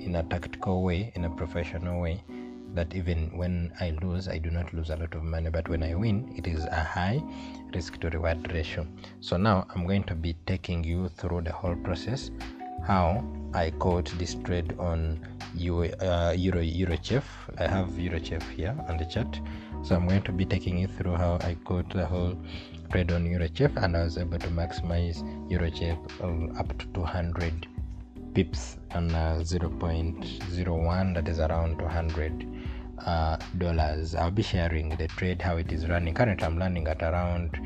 in a tactical way, in a professional way, that even when I lose, I do not lose a lot of money, but when I win, it is a high risk to reward ratio. So now I'm going to be taking you through the whole process, how I caught this trade on Euro CHF. I have Euro CHF here on the chart, so I'm going to be taking you through how I caught the whole trade on Euro CHF, and I was able to maximize Euro CHF up to 200 pips on 0.01, that is around $200. I'll be sharing the trade, how it is running. Currently I'm landing at around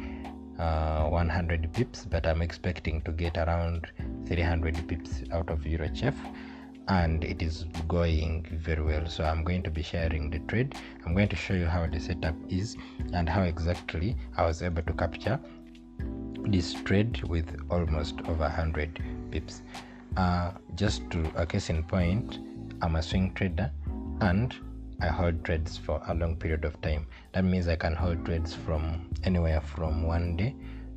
100 pips, but I'm expecting to get around 300 pips out of Euro CHF, and it is going very well. So I'm going to be sharing the trade. I'm going to show you how the setup is and how exactly I was able to capture this trade with almost over 100 pips. Just to a case in point, I'm a swing trader and I hold trades for a long period of time. That means I can hold trades from anywhere from 1 day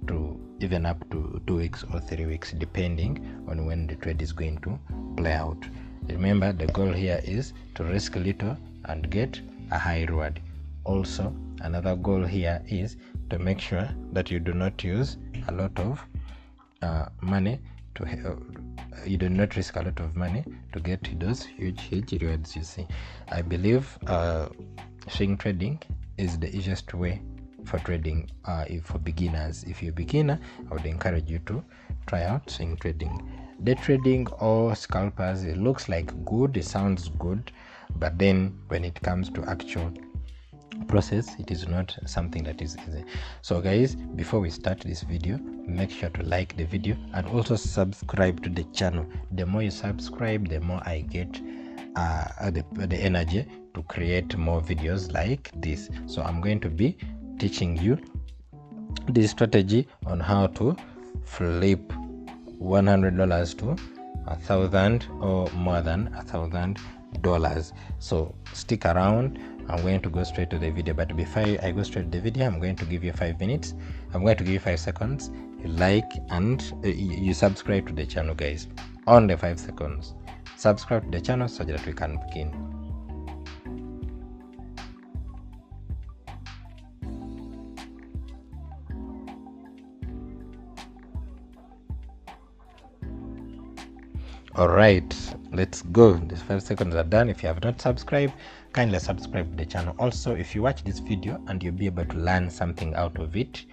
to even up to 2 weeks or 3 weeks, depending on when the trade is going to play out. Remember, the goal here is to risk little and get a high reward. Also, another goal here is to make sure that you do not use a lot of money to you do not risk a lot of money to get those huge rewards. You see, I believe swing trading is the easiest way for trading for beginners. If you're a beginner, I would encourage you to try out swing trading. Day trading or scalpers, it looks like good, it sounds good, but then when it comes to actual process, it is not something that is easy. So guys, before we start this video, make sure to like the video and also subscribe to the channel. The more you subscribe, the more I get the energy to create more videos like this. So I'm going to be teaching you this strategy on how to flip $100 to $1,000 or more than $1,000. So stick around. I'm going to go straight to the video, but before I go straight to the video, I'm going to give you 5 minutes. I'm going to give you 5 seconds. You like and you subscribe to the channel, guys. Only 5 seconds. Subscribe to the channel so that we can begin. Alright, let's go. These 5 seconds are done. If you have not subscribed, kindly subscribe to the channel. Also, if you watch this video and you'll be able to learn something out of it,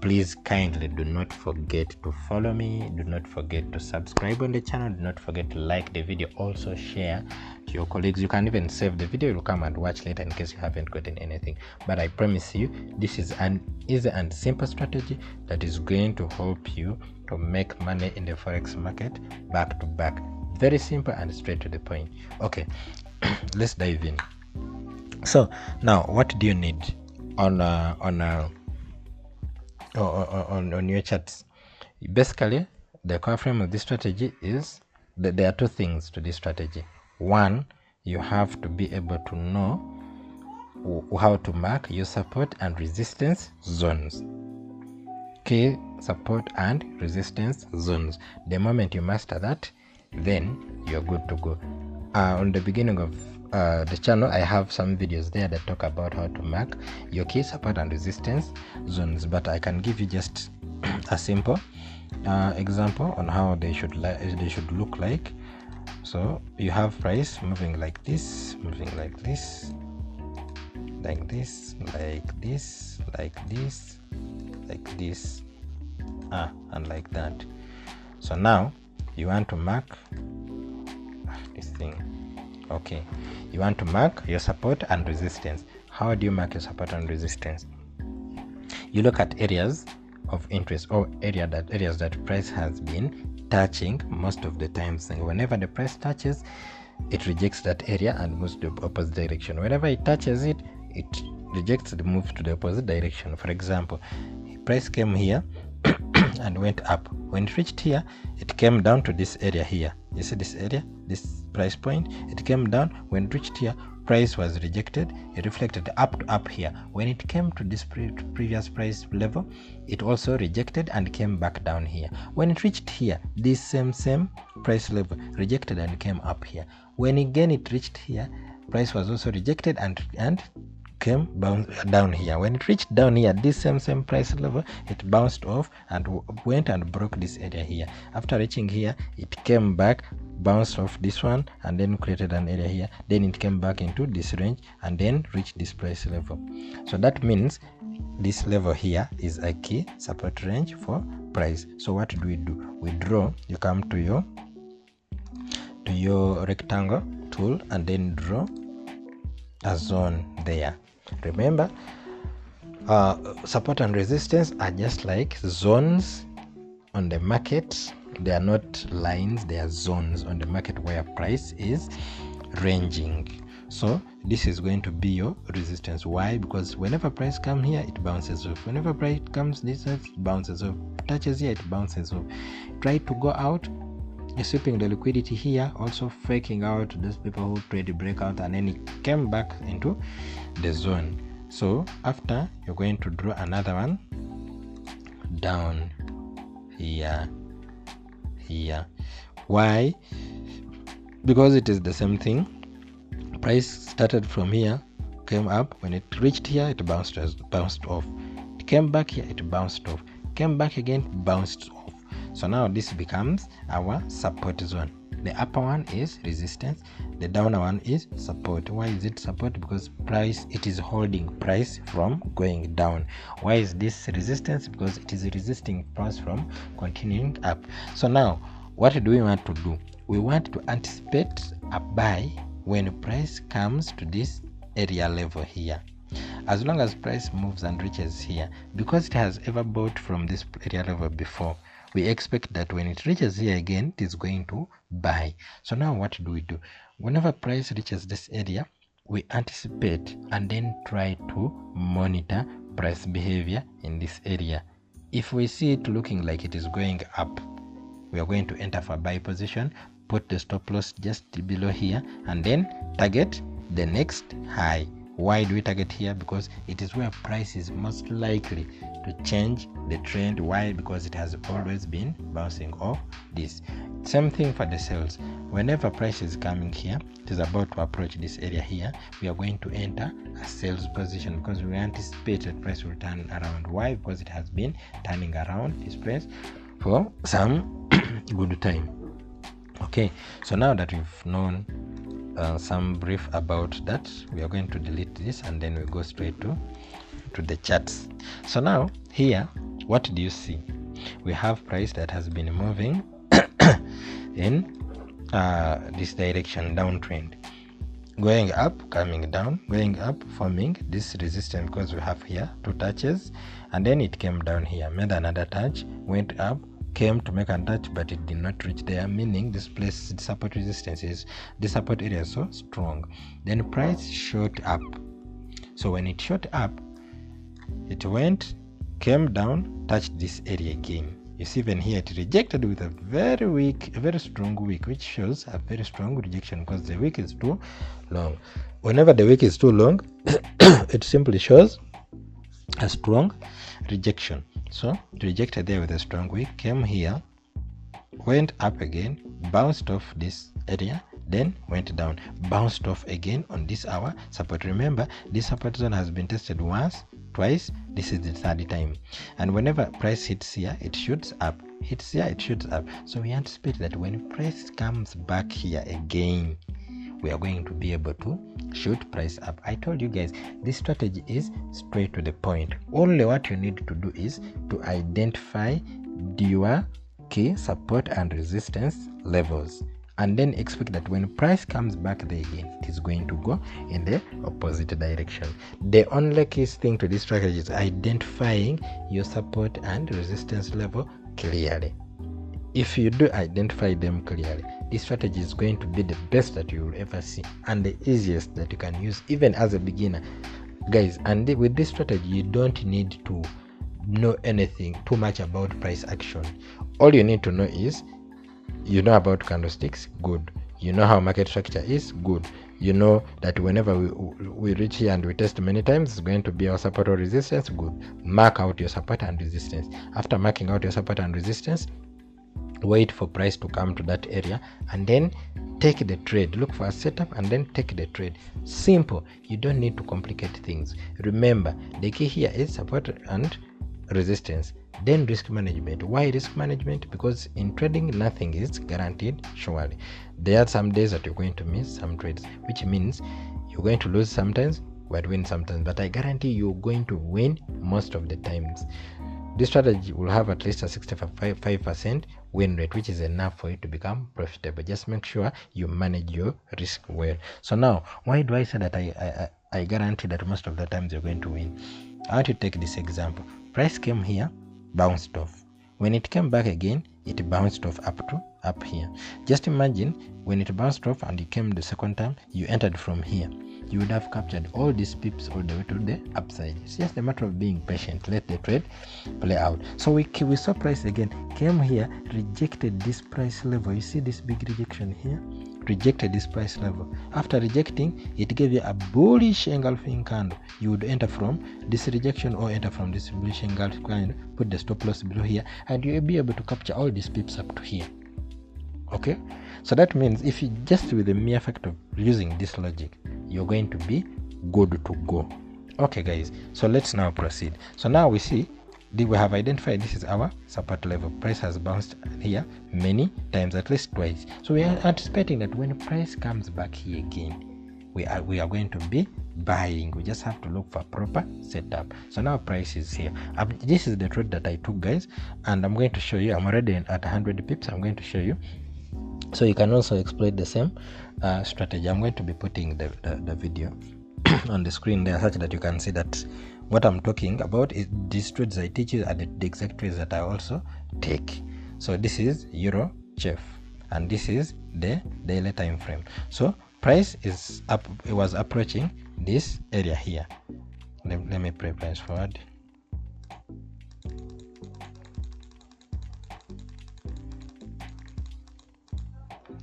please kindly do not forget to follow me. Do not forget to subscribe on the channel. Do not forget to like the video. Also share to your colleagues. You can even save the video. You'll come and watch later in case you haven't gotten anything. But I promise you, this is an easy and simple strategy that is going to help you to make money in the forex market back to back. Very simple and straight to the point. Okay, let's dive in. So now, what do you need on your charts? Basically, the core frame of this strategy is that there are 2 things to this strategy. One, you have to be able to know how to mark your support and resistance zones. Key support and resistance zones. The moment you master that, then you're good to go. On the beginning of the channel, I have some videos there that talk about how to mark your key support and resistance zones, but I can give you just a simple example on how they should look like. So you have price moving like this, moving like this, like this, like this, like this, like this, and like that. So now you want to mark this thing. Okay, you want to mark your support and resistance. How do you mark your support and resistance? You look at areas of interest or areas that price has been touching most of the times. And whenever the price touches, it rejects that area and moves to the opposite direction. Whenever it touches it, it rejects the move to the opposite direction. For example, price came here and went up. When it reached here, it came down to this area here. You see this area, this price point, it came down. When it reached here, price was rejected. It reflected up here. When it came to this previous price level, it also rejected and came back down here. When it reached here, this same price level, rejected and came up here. When again it reached here, price was also rejected and came down here. When it reached down here, this same price level, it bounced off and went and broke this area here. After reaching here, it came back, bounced off this one, and then created an area here. Then it came back into this range and then reached this price level. So that means this level here is a key support range for price. So what do? We draw. You come to your rectangle tool and then draw a zone there. Remember, support and resistance are just like zones on the market. They are not lines, they are zones on the market where price is ranging. So this is going to be your resistance. Why? Because whenever price comes here, it bounces off. Whenever price comes this way, it bounces off. Touches here, it bounces off. Try to go out, sweeping the liquidity here, also faking out those people who trade breakout, and then it came back into the zone. So after, you're going to draw another one down here. Why? Because it is the same thing. Price started from here, came up. When it reached here, it bounced off. It came back here, it bounced off. Came back again, bounced off. So now this becomes our support zone. The upper one is resistance, the downer one is support. Why is it support? Because price, it is holding price from going down. Why is this resistance? Because it is resisting price from continuing up. So now what do we want to do? We want to anticipate a buy when price comes to this area level here. As long as price moves and reaches here, because it has ever bought from this area level before, we expect that when it reaches here again, it is going to buy. So now what do? Whenever price reaches this area, we anticipate and then try to monitor price behavior in this area. If we see it looking like it is going up, we are going to enter for buy position, put the stop loss just below here, and then target the next high. Why do we target here? Because it is where price is most likely to change the trend. Why? Because it has always been bouncing off this. Same thing for the sales. Whenever price is coming here, it is about to approach this area here, we are going to enter a sales position because we anticipate that price will turn around. Why? Because it has been turning around this price for some good time. Okay, so now that we've known some brief about that, we are going to delete this and then we go straight to the charts. So now here, what do you see? We have price that has been moving in this direction, downtrend, going up, coming down, going up, forming this resistance because we have here two touches, and then it came down here, made another touch, went up, came to make a touch, but it did not reach there, meaning this place, the support resistance is, the support area is so strong. Then price shot up. So when it shot up, it went, came down, touched this area again. You see, even here it rejected with a very weak, a very strong wick, which shows a very strong rejection because the wick is too long. Whenever the wick is too long, it simply shows a strong rejection. So it rejected there with a strong wick, came here, went up again, bounced off this area, then went down, bounced off again on this hour support. Remember, this support zone has been tested once, twice, this is the third time, and whenever price hits here, it shoots up, hits here, it shoots up. So we anticipate that when price comes back here again, we are going to be able to shoot price up. I told you guys, this strategy is straight to the point. Only what you need to do is to identify your key support and resistance levels, and then expect that when price comes back there again, it is going to go in the opposite direction. The only key thing to this strategy is identifying your support and resistance level clearly. If you do identify them clearly, this strategy is going to be the best that you will ever see and the easiest that you can use even as a beginner, guys. And with this strategy, you don't need to know anything too much about price action. All you need to know is, you know about candlesticks, good. You know how market structure is, good. You know that whenever we reach here and we test many times, it's going to be our support or resistance, good. Mark out your support and resistance. After marking out your support and resistance, wait for price to come to that area, and then take the trade. Look for a setup and then take the trade. Simple. You don't need to complicate things. Remember, the key here is support and resistance, then risk management. Why risk management? Because in trading nothing is guaranteed. Surely there are some days that you're going to miss some trades, which means you're going to lose sometimes but win sometimes, but I guarantee you're going to win most of the times. This strategy will have at least a 65% win rate, which is enough for you to become profitable. Just make sure you manage your risk well. So now, why do I say that I guarantee that most of the times you're going to win? I want you to take this example. Price came here, bounced off. When it came back again, it bounced off up here. Just imagine when it bounced off and it came the second time, you entered from here. You would have captured all these pips all the way to the upside. It's just a matter of being patient. Let the trade play out. So we saw price again, came here, rejected this price level. You see this big rejection here? Rejected this price level. After rejecting, it gave you a bullish engulfing candle. You would enter from this rejection or enter from this bullish engulfing candle, put the stop loss below here, and you'll be able to capture all these pips up to here. Okay, so that means if you just with the mere fact of using this logic, you're going to be good to go. Okay guys, so let's now proceed. So now we see we have identified this is our support level. Price has bounced here many times, at least twice. So we are anticipating that when price comes back here again, we are going to be buying. We just have to look for proper setup. So now price is here. This is the trade that I took, guys, and I'm going to show you. I'm already at 100 pips. I'm going to show you, so you can also exploit the same strategy. I'm going to be putting the video on the screen there, such that you can see that what I'm talking about is these trades I teach you are the exact trades that I also take. So this is Euro CHF and this is the daily time frame. So price is up, it was approaching this area here. Let me play price forward.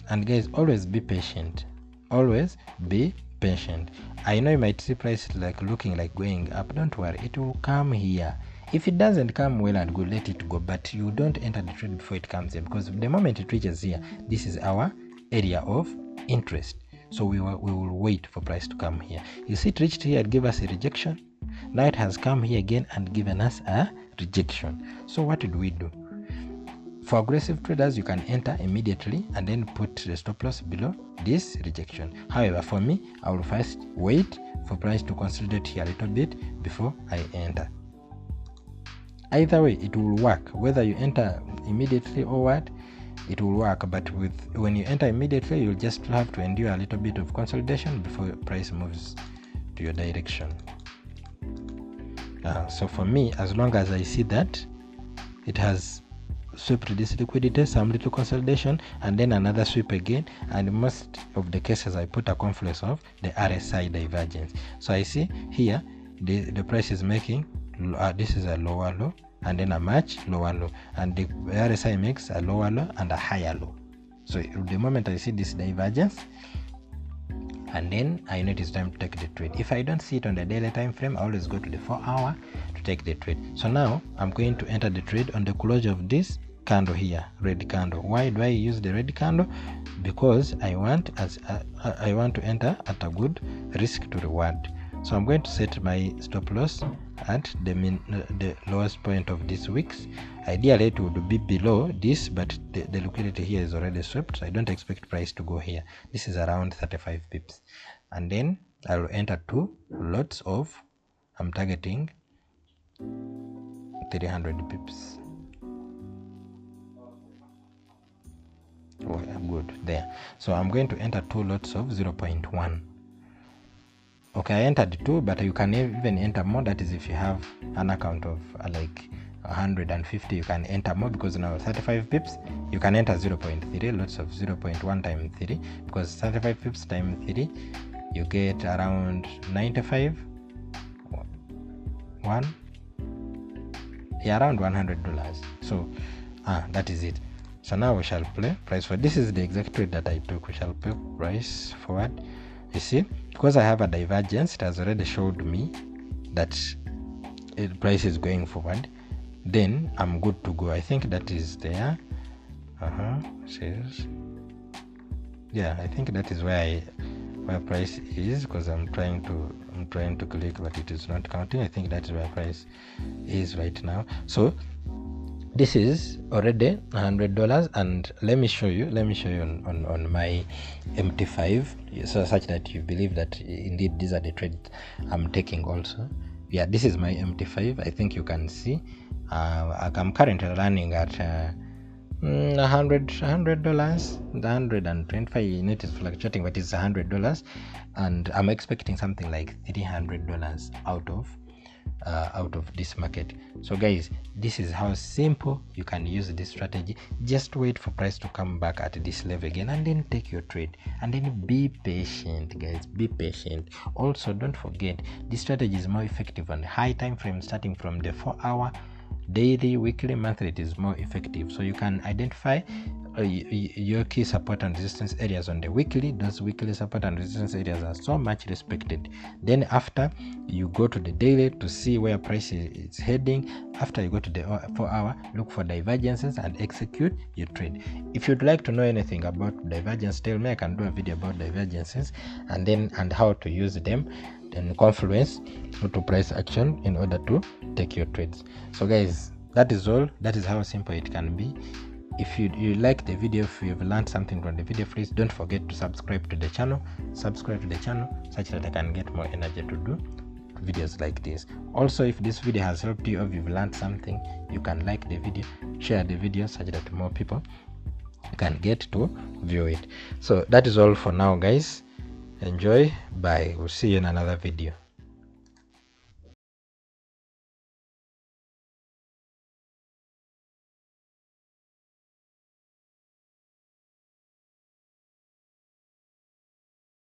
And guys, always be patient. Always be patient. I know you might see price like looking like going up. Don't worry, it will come here. If it doesn't come well and good, let it go. But you don't enter the trade before it comes here, because the moment it reaches here, this is our area of interest. So we will wait for price to come here. You see it reached here and gave us a rejection. Now it has come here again and given us a rejection. So what did we do? For aggressive traders, you can enter immediately and then put the stop loss below this rejection. However, for me, I will first wait for price to consolidate here a little bit before I enter. Either way, it will work. Whether you enter immediately or what, it will work. But when you enter immediately, you'll just have to endure a little bit of consolidation before price moves to your direction. So for me, as long as I see that it has swept this liquidity, some little consolidation, and then another sweep again, and most of the cases I put a confluence of the RSI divergence. So I see here the price is making this is a lower low and then a much lower low, and the RSI makes a lower low and a higher low. So the moment I see this divergence, and then I know it is time to take the trade. If I don't see it on the daily time frame, I always go to the 4 hour to take the trade. So now I'm going to enter the trade on the closure of this candle here, red candle. Why do I use the red candle? Because I want to enter at a good risk to reward. So I'm going to set my stop loss at the lowest point of this week's. Ideally it would be below this, but the liquidity here is already swept, so I don't expect price to go here. This is around 35 pips, and then I will enter 2 lots of, I'm targeting 300 pips. Oh, good there. So I'm going to enter 2 lots of 0.1. Okay, I entered 2, but you can even enter more. That is, if you have an account of like 150, you can enter more, because now 35 pips, you can enter 0.3 lots of 0.1 times 3, because 35 pips times 3, you get around 95, around $100. So that is it. So now we shall play price forward. This is the exact trade that I took. We shall play price forward. You see, because I have a divergence, it has already showed me that price is going forward. Then I'm good to go. I think that is there. says, yeah, I think that is where price is, because I'm trying to click but it is not counting. I think that is where price is right now. So this is already $100, and let me show you on my MT5, so such that you believe that indeed these are the trades I'm taking also. Yeah, this is my MT5. I think you can see I'm currently running at $100, the 125 unit is fluctuating, but it's $100, and I'm expecting something like $300 out of this market. So guys, this is how simple you can use this strategy. Just wait for price to come back at this level again, and then take your trade, and then be patient, guys. Be patient. Also, don't forget, this strategy is more effective on high time frame, starting from the 4-hour, daily, weekly, monthly. It is more effective. So you can identify your key support and resistance areas on the weekly. Those weekly support and resistance areas are so much respected. Then after, you go to the daily to see where price is heading. After you go to the 4-hour, look for divergences and execute your trade. If you'd like to know anything about divergence, tell me. I can do a video about divergences and how to use them and confluence to price action in order to take your trades. So guys, that is all. That is how simple it can be. If you like the video, if you've learned something from the video, please don't forget to subscribe to the channel such that I can get more energy to do videos like this. Also, if this video has helped you or you've learned something, you can like the video, share the video such that more people can get to view it. So that is all for now, guys. Enjoy. Bye. We'll see you in another video.